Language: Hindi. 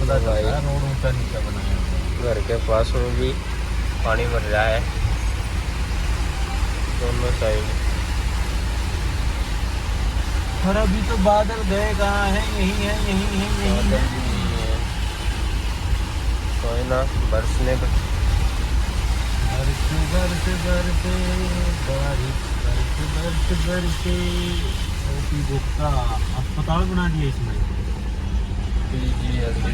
पता चलता है, रोड ऊंचा नीचा बनाया हुआ है। घर के पास में भी पानी भर रहा है दोनों साइड। और अभी तो बादल गए कहाँ है, यही है यही है यही बादल है। भी नहीं है, कोई ना बरसने पर। बरस बरस बरसे बारिश, बरस बरस बरसे। ओपी गुप्ता अस्पताल बना दिया इसमें। PGSD